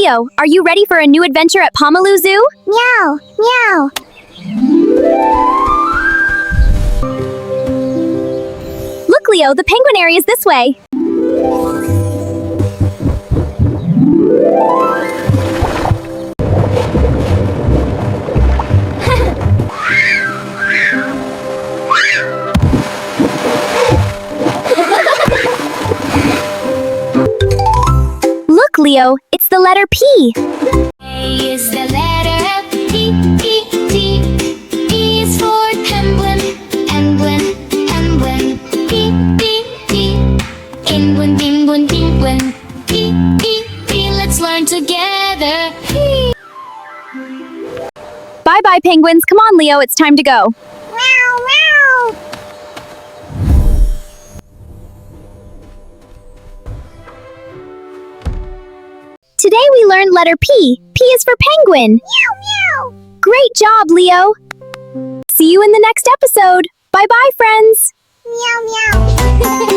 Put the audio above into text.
Leo, are you ready for a new adventure at Pomilu Zoo? Meow, meow. Look, Leo, the penguin area is this way. Look, Leo, it's the letter P. A is the letter P, P, P. P is for penguin, penguin, penguin. P, P, P. Penguin, penguin, penguin. P, P, P. Let's learn together. P. Bye-bye, penguins. Come on, Leo, it's time to go. Meow, meow. Today we learned letter P. P is for penguin. Meow, meow. Great job, Leo. See you in the next episode. Bye-bye, friends. Meow, meow.